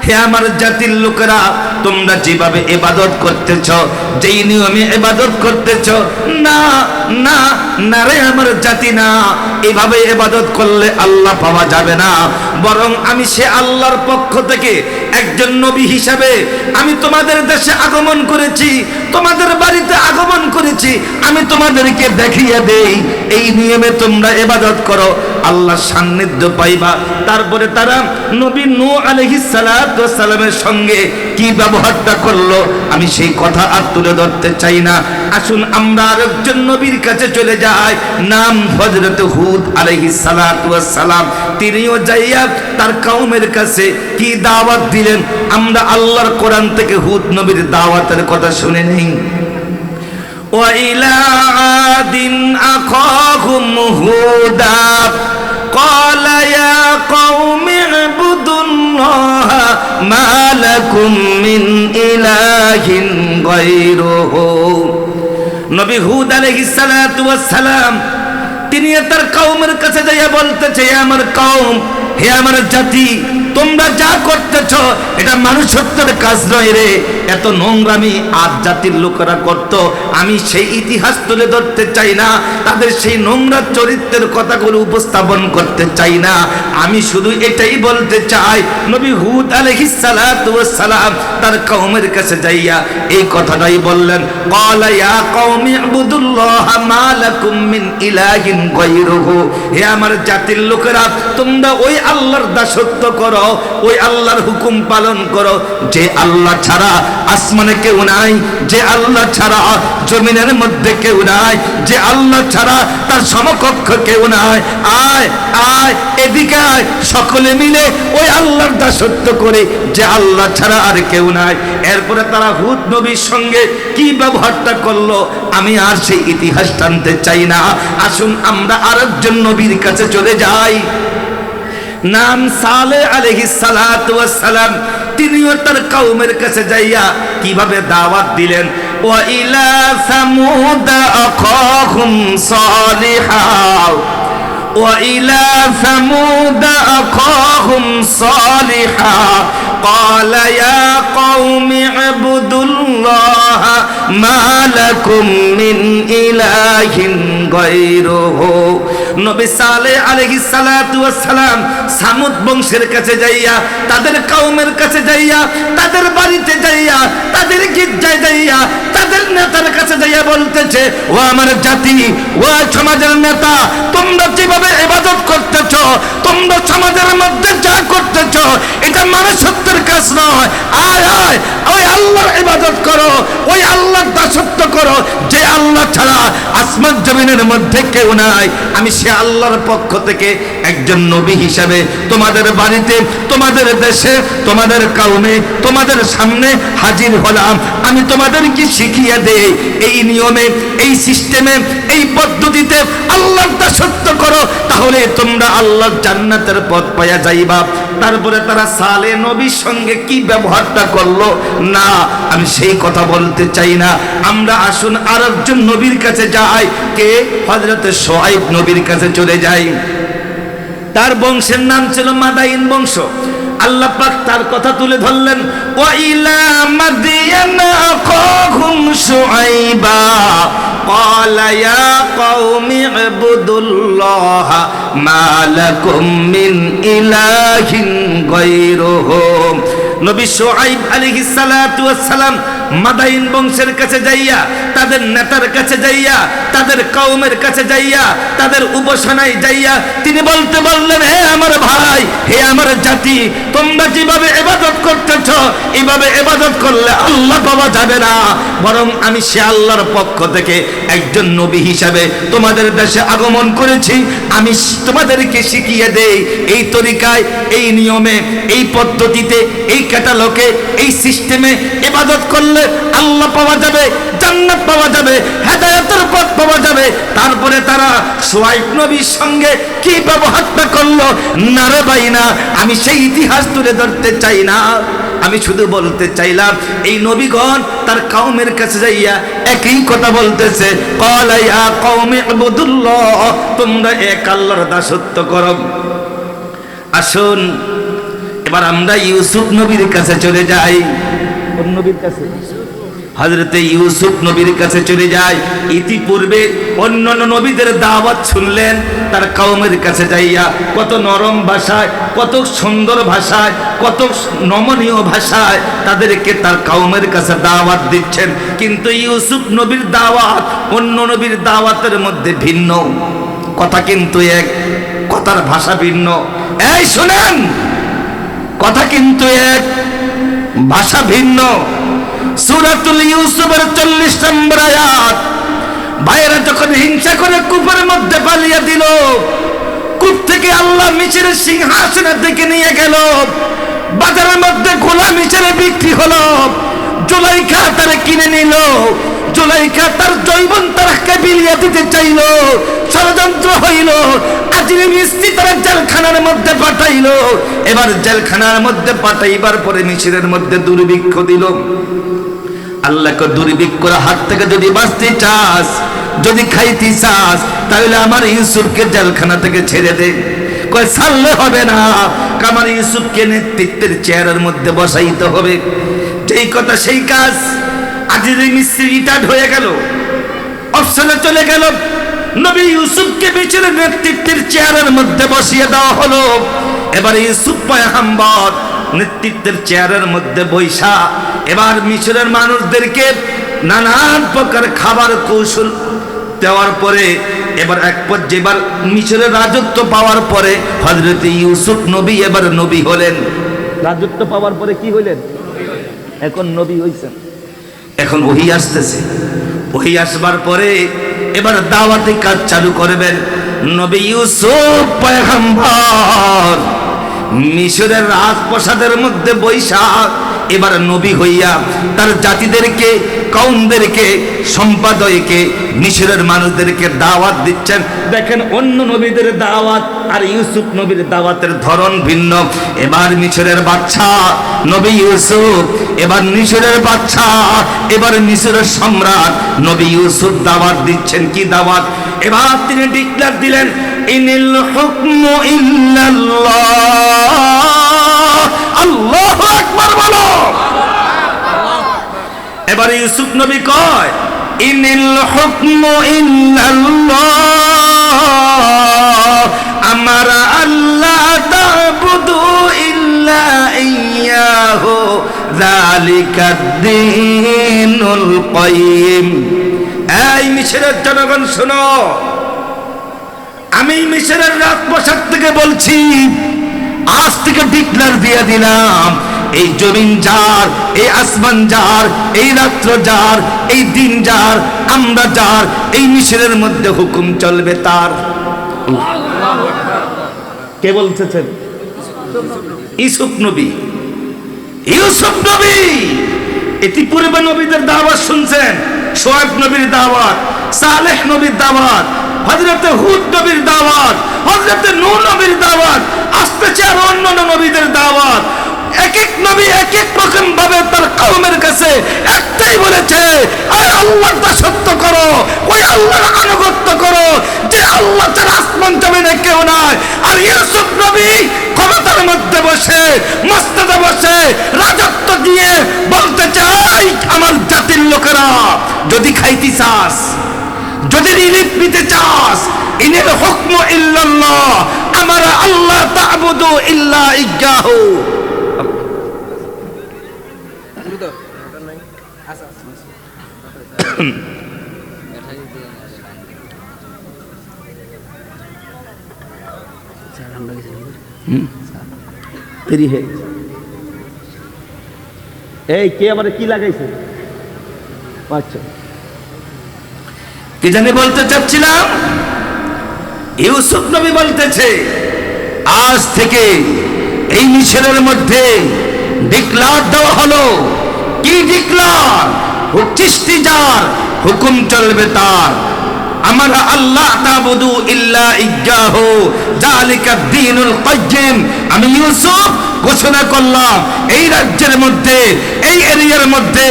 হে আমার জাতির লোকেরা, তোমরা যেভাবে ইবাদত করতেছ, যেই নিয়মে ইবাদত করতেছ, না না না রে আমার জাতি, না, এভাবে ইবাদত করলে আল্লাহ পাওয়া যাবে না। বরং আমি সে আল্লাহর পক্ষ থেকে একজন নবী হিসাবে আমি তোমাদের দেশে আগমন করেছি, তোমাদের বাড়িতে আগমন করেছি, আমি তোমাদেরকে দেখিয়ে দেই এই নিয়মে তোমরা ইবাদত করো, আল্লাহর সান্নিধ্য পাইবা। তারপরে তারা নবী নূহ আলাইহিস সালাতু ওয়াস সালামের সঙ্গে কি ব্যবহারটা করলো আমি সেই কথা আর তুলে ধরতে চাই না। আসুন আমরা আরেকজন নবীর কাছে চলে যাই, নাম হযরত হুদ আলাইহিস সালাতু ওয়াস সালাম। তিনিও যাইয়া তার কওমের কাছে কি দাওয়াত দিলেন, আমরা আল্লাহর কোরআন থেকে হুদ নবীর দাওয়াতের কথা শুনে নেই। وإلى عاد أخاهم هودا قال يا قوم اعبدوا الله ما لكم من إله غيره। নবী হুদ আলাইহিস সালাতু ওয়াস সালাম তিনি তার কওমের কাছে যাইয়া বলতেছে, হে আমার কওম, হে আমার জাতি, তোমরা যা করতেছ এটা মানুষত্বের কাজ নয় রে, এত নোংরামি আদ জাতির লোকেরা করত। আমি সেই ইতিহাস তুলে ধরতে চাই না, তাদের সেই নোংরা চরিত্রের কথাগুলো উপস্থাপন করতে চাই না। আমি শুধু এটাই বলতে চাই, নবী হুদ আলাইহিস সালাতু ওয়াস সালাম তার কওমের কাছে যাইয়া এই কথাটাই বললেন, ক্বালা ইয়া কওমি ইবুদুল্লাহ মা লাকুম মিন ইলাহিন গায়রুহু। হে আমার জাতির লোকেরা, তোমরা ওই আল্লাহর দাসত্ব করো, ওই আল্লাহর হুকুম পালন করো যে আল্লাহ ছাড়া আসমানে কেউ নাই, যে আল্লাহ ছাড়া জমিনের মধ্যে কেউ নাই, যে আল্লাহ ছাড়া তার সমকক্ষ কেউ নাই। আয় আয় এদিকে আয়, সকলে মিলে ওই আল্লাহর দাসত্ব করে যে আল্লাহ ছাড়া আর কেউ নাই। এরপরে তারা হুদ নবীর সঙ্গে কি ব্যবহারটা করলো আমি আর সেই ইতিহাস টানতে চাই না। আসুন আমরা আরেকজন নবীর কাছে চলে যাই, নাম সালেহ আলাইহিস সালাতু ওয়াস সালাম। তিনিও তার কওমের কাছে যাইয়া কিভাবে দাওয়াত দিলেন, ওয়া ইলা সামুদ আখাহুম সালিহা ওয়া ইলা সামুদ আখাহুম সালিহা ক্বালা ইয়া কওমি ইবুদুল্লাহ মা লাকুম মিন ইলাহিন গায়রুহু। নবী সালেহ আলাইহিস সালাতু ওয়াস সালাম সামুদ বংশের কাছে যাইয়া, তাদের কওমের কাছে যাইয়া, তাদের বাড়িতে যাইয়া, তাদের গির্জায় যাইয়া, তাদের নেতার কাছে যাইয়া বলতেছে, ও আমার জাতি, ও সমাজের নেতা, তোমরা যেভাবে ইবাদত করতেছ, তোমরা সমাজের মধ্যে যা করতেছ এটা মানুষত্বের কাজ নয়। আয় আয় ওই আল্লাহর ইবাদত করো, ওই আল্লাহর দাসত্ব করো যে আল্লাহ ছাড়া আসমান জমিনের মধ্যে কেউ নাই। আমি সে আল্লাহর পক্ষ থেকে একজন নবী হিসাবে তোমাদের বাড়িতে, তোমাদের দেশে, তোমাদের কওমে, তোমাদের সামনে হাজির হলাম। আমি তোমাদেরকে শিখিয়ে দেই এই নিয়মে, এই সিস্টেমে, এই পদ্ধতিতে আল্লাহর দাসত্ব করো, তাহলে তোমরা আল্লাহর জান্নাতের পথ পাইয়া যাইবা। তারপরে তারা সালেহ নবীর সঙ্গে কি ব্যবহারটা করলো না আমি সেই কথা বলতে চাই না। আমরা আসুন আরেকজন নবীর কাছে যাই, কে হযরত শুআয়ব নবীর কাছে চলে যাই। তার বংশের নাম ছিল মাদাইন বংশ। আল্লাহ পাক তার কথা তুলে ধরলেন, ওয়া ইলা মাদিয়ানা আখাহুম শুআইবা ক্বালা ইয়া কওমি ইবুদুল্লাহ মা লাকুম মিন ইলাহিন গায়রুহু। নবী শুআয়ব আলাইহিস সালাতু ওয়াস সালাম মাদাইন বংশের কাছে যাইয়া, তাদের নেতার কাছে যাইয়া, তাদের কওমের কাছে যাইয়া, তাদের উপাসনায় যাইয়া তিনি বলতে বললেন, হে আমার ভাই, হে আমার জাতি, তোমরা যেভাবে ইবাদত করতেছ এইভাবে ইবাদত করলে আল্লাহ পাওয়া যাবে না। বরং আমি সে আল্লাহর পক্ষ থেকে একজন নবী হিসাবে তোমাদের দেশে আগমন করেছি। আমি তোমাদেরকে শিখিয়ে দেই এই তরিকায়, এই নিয়মে, এই পদ্ধতিতে, এই ক্যাটালগে, এই সিস্টেমে ইবাদত করলে আল্লাহ পাওয়া যাবে, জান্নাত পাওয়া যাবে, হেদায়েতের পথ পাওয়া যাবে। তারপরে তারা শুআয়ব নবীর সঙ্গে কি ব্যবহারটা করলো না রে ভাই না, আমি সেই ইতিহাস তুলে ধরতে চাই না। আমি শুধু বলতে চাইলাম এই নবীগণ তার কওমের কাছে যাইয়া একই কথা বলতেছে, ক্বালা ইয়া কওমি ইবুদুল্লাহ, তোমরা এক আল্লাহর দাসত্ব করো। আসুন এবার আমরা ইউসুফ নবীর কাছে চলে যাই। কোন নবীর কাছে? হযরতে ইউসুফ নবীর কাছে চলে যায়। ইতিপূর্বে অন্যান্য নবীদের দাওয়াত শুনলেন, তার কওমের কাছে যাইয়া কত নরম ভাষায়, কত সুন্দর ভাষায়, কত নমনীয় ভাষায় তাদেরকে তার কওমের কাছে দাওয়াত দিচ্ছেন। কিন্তু ইউসুফ নবীর দাওয়াত অন্য নবীর দাওয়াতের মধ্যে ভিন্ন। কথা কিন্তু এক, কথার ভাষা ভিন্ন। এই শুনেন, কথা কিন্তু এক, ভাষা ভিন্ন। সূরাতুল ইউসুফের 40 নম্বর আয়াত। ভাইয়েরা যখন হিংসা করে কূপের মধ্যে পালিয়ে দিল, কূপ থেকে আল্লাহ মিশরের সিংহাসনের দিকে নিয়ে গেল, বাজারের মধ্যে গোলামি ছেড়ে বিক্রি হলো। জুলাইখা তারা কিনে নিল, জুলাইখা তার যৌবন তারাকে বিলিয়ে দিতে চাইল, ষড়যন্ত্র হইল। আজিম স্ত্রী তারা জেলখানার মধ্যে পাঠাইল। এবার জেলখানার মধ্যে পাঠাইবার পরে মিশরের মধ্যে দুর্ভিক্ষ দিল। আল্লাহকে দুর্ভিক্ষর হাত থেকে যদি বাঁচতে চাস, যদি খাইতে চাস, তাহলে আমার ইউসুফকে জেলখানা থেকে ছেড়ে দে। কয় ছাড়লে হবে না, আমার ইউসুফকে নেতৃত্বের চেয়ারের মধ্যে বসাইতে হবে। যেই কথা সেই কাজ। আজিজ মিস্ত্রি রিটায়ার্ড হয়ে গেল, অফিসে চলে গেল। নবী ইউসুফকে মিশরের নেতৃত্বের চেয়ারের মধ্যে বসিয়ে দেওয়া হলো। এবার ইউসুফ পয়গম্বর নেতৃত্বের চেয়ারের মধ্যে বৈশা এবার মিশরের মানুষদেরকে নানান প্রকার খাবার কৌশল দেওয়ার পরে এবার এক পর্যায়ে এবার মিশরের রাজত্ব পাওয়ার পরে হযরত ইউসুফ নবী এবার নবী হলেন। রাজত্ব পাওয়ার পরে কি হইলেন? এখন নবী হইছেন। এখন ওহী আসতেছে। ওহী আসবার পরে এবার দাওয়াতি কাজ চালু করবেন। নবী ইউসুফ পয়গম্বর মিশরের রাজপ্রাসাদের মধ্যে বৈশা এবার নবী হইয়া তার জাতিদেরকে, কওমদেরকে, সম্প্রদায়কে, মিশরের মানুষদেরকে দাওয়াত দিচ্ছেন। দেখেন অন্য নবীদের দাওয়াত আর ইউসুফ নবীর দাওয়াতের ধরন ভিন্ন। এবার মিশরের বাদশা নবী ইউসুফ, এবার মিশরের বাদশা, এবার মিশরের সম্রাট নবী ইউসুফ দাওয়াত দিচ্ছেন। কি দাওয়াত? এবার তিনি ডিক্লেয়ার দিলেন, ইনিল হুকমু ইল্লাল্লাহ। আল্লাহু আকবার বলো। এবার ইউসুফ নবী কয়, ইনিল হুকমু ইল্লাল্লাহ, আমারা আল্লাহ তা'বুদু ইল্লা ইয়্যাহু, যালিকাদ দীনুল কাইয়্যিম। এই মিশরের জনগণ শোনো, আমি মিশরের রাজপ্রাসাদ থেকে বলছি, আজ থেকে ডিক্লেয়ার দিয়ে দিলাম, এই জমিন যার, এই আসমান যার, এই রাত্র যার, এই দিন যার, আমরা যার, এই মিশরের মধ্যে হুকুম চলবে তার। কে বলতেছেন? ইউসুফ নবী। ইউসুফ নবী ইতিপূর্বে নবীদের দাওয়াত শুনছেন। শোয়েব নবীর দাওয়াত, সালেহ নবীর দাওয়াত, হযরতে হুদ নবীর দাওয়াত, হযরতে নূহ নবীর দাওয়াত, আসতেছে আর অন্যান্য নবীদের দাওয়াত। এক এক নবী এক এক রকম ভাবে তার কওমের কাছে একটাই বলেছে, আয় আল্লাহর দাসত্ব করো, ওই আল্লাহর আনুগত্য করো যে আল্লাহ ছাড়া আসমান জমিনে কেউ নাই। আর ইউসুফ নবী ক্ষমতার মধ্যে বসে, মসনদে বসে, রাজত্ব দিয়ে বলতে চাই, আমার জাতির লোকেরা যদি খাইতে চাস, যদি রিলিফ নিতে চাস, ইনিল হুকমু ইল্লাল্লাহ, আমারা আল্লাহ তা'বুদু ইল্লা ইয়্যাহু। এই কে আবার কি লাগাইছে? আচ্ছা, কি জানি বলতে চাচ্ছিলাম। ইউসুফ নবী বলতেছে, আজ থেকে এই মিশরের মধ্যে ডিক্লার দেওয়া হলো। কি ডিক্লার? চিশতি যার, হুকুম চলবে তার। আমরা আল্লাহ তা'বুদু ইল্লা ইয়্যাহু, যালিকাদ দীনুল কাইয়্যিম। আমি ইউসুফ ঘোষণা করলাম, এই রাজ্যের মধ্যে, এই এই এরিয়ার মধ্যে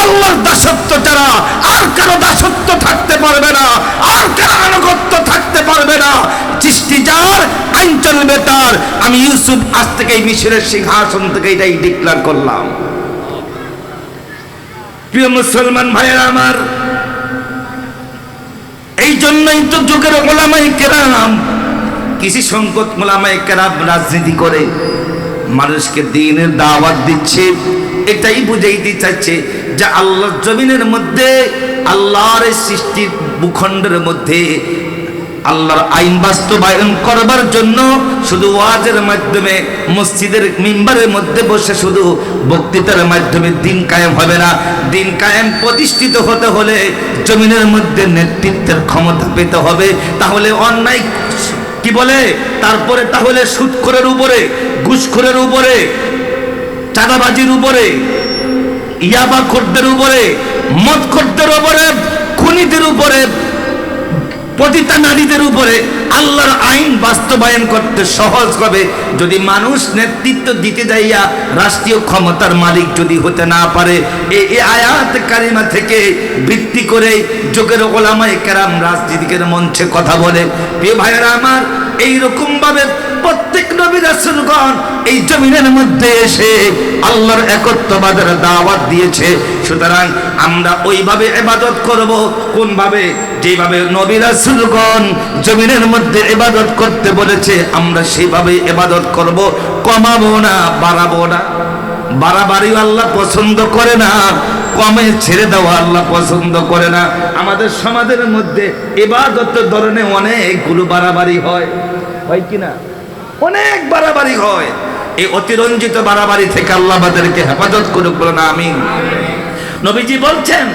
আল্লাহর দাসত্ব ছাড়া আর কারো দাসত্ব থাকতে পারবে না, আর কারো আনুগত্য থাকতে পারবে না। সৃষ্টি যার, আইন চলবে তার। আমি ইউসুফ আজ থেকে এই মিশরের সিংহাসন থেকে এটাই ডিক্লেয়ার করলাম। প্রিয় মুসলমান ভাইয়েরা আমার, এই জন্যই তো যুগের ওলামায়ে কেরাম, কিছু সংখ্যক ওলামায়ে কেরাম রাজনীতি করে মানুষকে দ্বীনের দাওয়াত দিচ্ছে। এটাই বুঝাইতে চাচ্ছে যে আল্লাহর জমিনের মধ্যে, আল্লাহর সৃষ্টির ভূখণ্ডের মধ্যে আল্লাহর আইন বাস্তবায়ন করবার জন্য শুধু ওয়াজের মাধ্যমে, মসজিদের মিম্বারের মধ্যে বসে শুধু বক্তৃতার মাধ্যমে দিন কায়েম হবে না। দিন কায়েম প্রতিষ্ঠিত হতে হলে জমিনের মধ্যে নেতৃত্বের ক্ষমতা পেতে হবে। তাহলে অন্যায় কি বলে, তারপরে তাহলে সুদখোরের উপরে, ঘুষখোরের উপরে, চাঁদাবাজির উপরে, ইয়াবাখোরদের উপরে, মদখোরদের উপরে, খুনিদের উপরে, পতিতা নারীদের উপরে আল্লাহর আইন বাস্তবায়ন করতে সহজ হবে যদি মানুষ নেতৃত্ব দিতে যাইয়া রাষ্ট্রীয় ক্ষমতার মালিক যদি হতে না পারে। এই আয়াত কারিমা থেকে ভিত্তি করে যুগের ওলামায়ে কেরাম রাজনীতিকের মঞ্চে কথা বলে। প্রিয় ভাইয়েরা আমার, এইরকম ভাবে প্রত্যেক নবী রাসূলগণ এই জমিনের মধ্যে এসে আল্লাহর একত্ববাদের দাওয়াত দিয়েছে। সুতরাং আমরা ওইভাবে ইবাদত করব। কোন ভাবে? যেভাবে নবী রাসূলগণ জমিনের মধ্যে ইবাদত করতে বলেছে আমরা সেভাবে ইবাদত করব। কমাবো না, বাড়াবো না। বাড়াবাড়ি আল্লাহ পছন্দ করে না, কমে ছেড়ে দেওয়া আল্লাহ পছন্দ করে না। আমাদের সমাজের মধ্যে ইবাদতের ধরনে অনেকগুলো বাড়াবাড়ি হয়, হয় কি না? অনেক বাড়াবাড়ি হয়। এই অতিরঞ্জিত বাড়াবাড়ি থেকে আল্লাহ আমাদেরকে হেফাজত করুক, বলুন আমিন। নবীজি বলছেন